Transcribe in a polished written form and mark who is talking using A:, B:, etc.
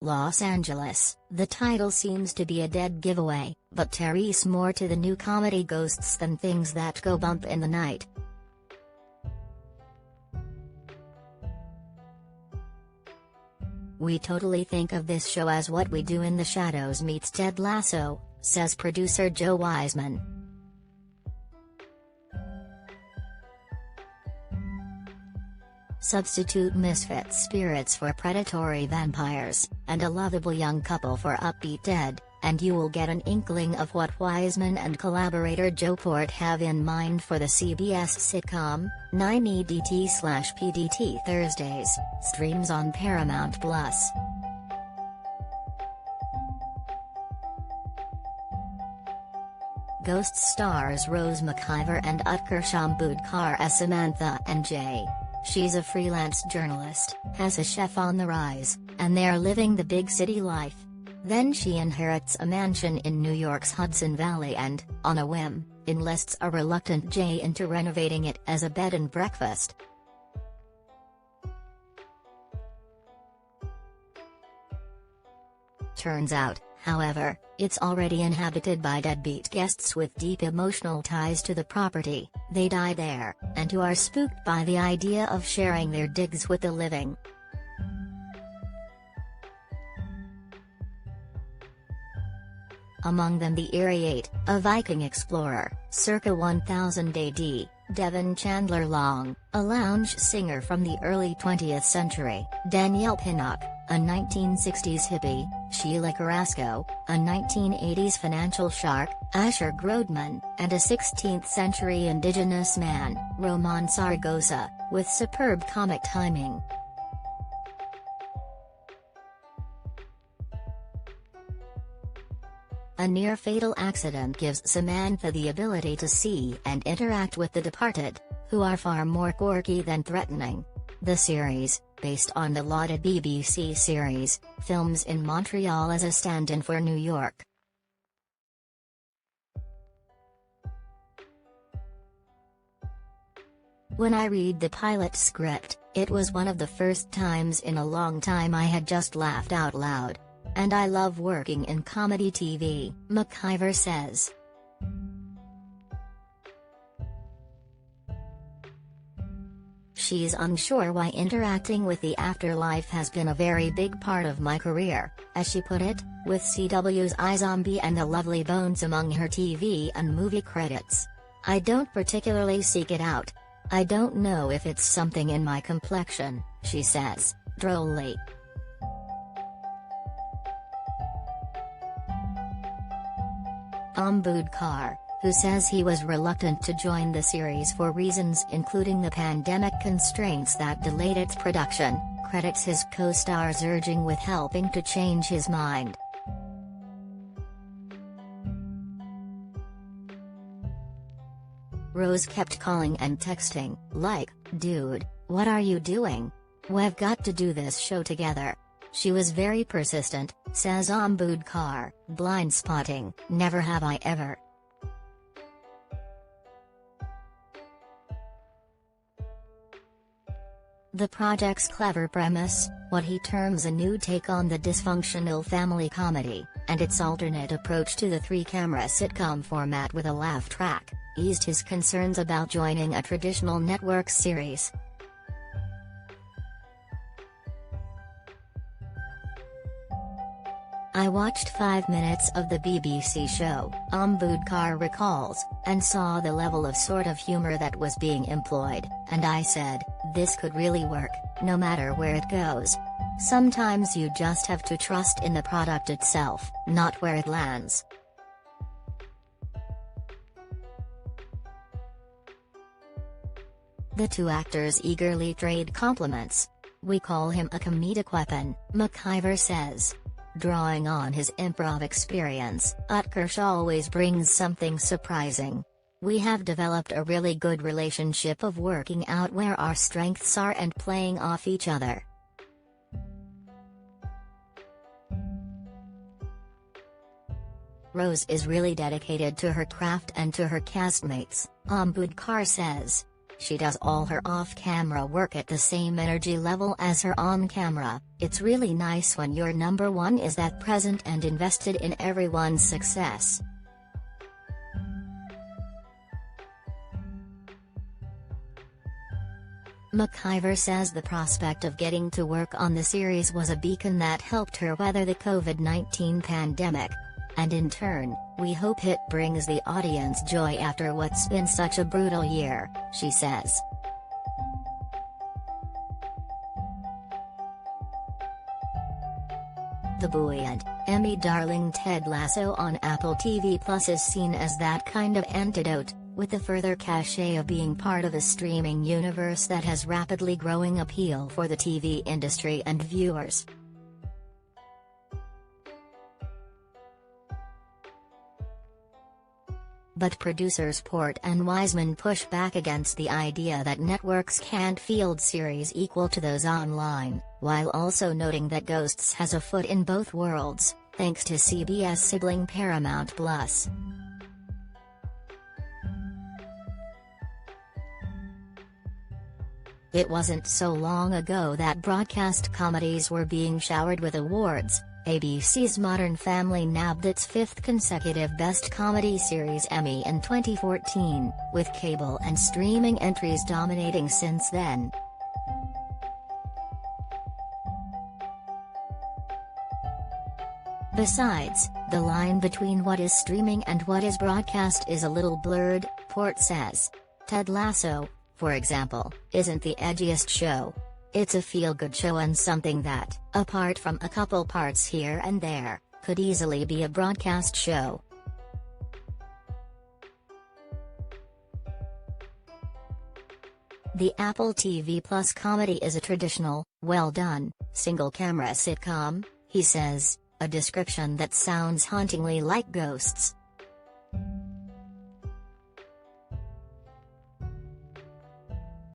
A: Los Angeles. The title seems to be a dead giveaway, but Therese more to the new comedy Ghosts than Things That Go Bump in the Night. We totally think of this show as What We Do in the Shadows meets Ted Lasso, says producer Joe Wiseman. Substitute misfit spirits for predatory vampires, and a lovable young couple for upbeat Ted, and you will get an inkling of what Wiseman and collaborator Joe Port have in mind for the CBS sitcom, 9EDT/PDT Thursdays, streams on Paramount+. Ghosts stars Rose McIver and Utkarsh Ambudkar as Samantha and Jay. She's a freelance journalist, has a chef on the rise, and they're living the big city life. Then she inherits a mansion in New York's Hudson Valley and, on a whim, enlists a reluctant Jay into renovating it as a bed and breakfast. Turns out, however, it's already inhabited by deadbeat guests with deep emotional ties to the property. They die there, and who are spooked by the idea of sharing their digs with the living. Among them the Ariate, a Viking explorer, circa 1000 AD, Devon Chandler Long, a lounge singer from the early 20th century, Danielle Pinnock, a 1960s hippie, Sheila Carrasco, a 1980s financial shark, Asher Grodman, and a 16th-century indigenous man, Roman Sargosa, with superb comic timing. A near-fatal accident gives Samantha the ability to see and interact with the departed, who are far more quirky than threatening. The series, based on the lauded BBC series, films in Montreal as a stand-in for New York. When I read the pilot script, it was one of the first times in a long time I had just laughed out loud. And I love working in comedy TV, McIver says. She's unsure why interacting with the afterlife has been a very big part of my career, as she put it, with CW's iZombie and The Lovely Bones among her TV and movie credits. I don't particularly seek it out. I don't know if it's something in my complexion, she says, drolly. Ambudkar, who says he was reluctant to join the series for reasons including the pandemic constraints that delayed its production, credits his co-stars urging with helping to change his mind. Rose kept calling and texting, like, "Dude, what are you doing? We've got to do this show together." She was very persistent, says Ambudkar, blind spotting, "Never have I ever." The project's clever premise, what he terms a new take on the dysfunctional family comedy, and its alternate approach to the three-camera sitcom format with a laugh track, eased his concerns about joining a traditional network series. "I watched 5 minutes of the BBC show," Ambudkar recalls, "and saw the level of sort of humor that was being employed, and I said, this could really work, no matter where it goes. Sometimes you just have to trust in the product itself, not where it lands." The two actors eagerly trade compliments. "We call him a comedic weapon," McIver says. Drawing on his improv experience, Utkarsh always brings something surprising. "We have developed a really good relationship of working out where our strengths are and playing off each other." Rose is really dedicated to her craft and to her castmates, Ambudkar says. "She does all her off-camera work at the same energy level as her on-camera, It's really nice when your number one is that present and invested in everyone's success. McIver says the prospect of getting to work on the series was a beacon that helped her weather the COVID-19 pandemic. And in turn, we hope it brings the audience joy after what's been such a brutal year, she says. The buoyant, Emmy-darling Ted Lasso on Apple TV Plus is seen as that kind of antidote, with the further cachet of being part of a streaming universe that has rapidly growing appeal for the TV industry and viewers. But producers Port and Wiseman push back against the idea that networks can't field series equal to those online, while also noting that Ghosts has a foot in both worlds, thanks to CBS sibling Paramount+. It wasn't so long ago that broadcast comedies were being showered with awards. ABC's Modern Family nabbed its 5th consecutive Best Comedy Series Emmy in 2014, with cable and streaming entries dominating since then. Besides, the line between what is streaming and what is broadcast is a little blurred, Port says. Ted Lasso, for example, isn't the edgiest show. It's a feel-good show and something that, apart from a couple parts here and there, could easily be a broadcast show. The Apple TV Plus comedy is a traditional, well-done, single-camera sitcom, he says, a description that sounds hauntingly like Ghosts.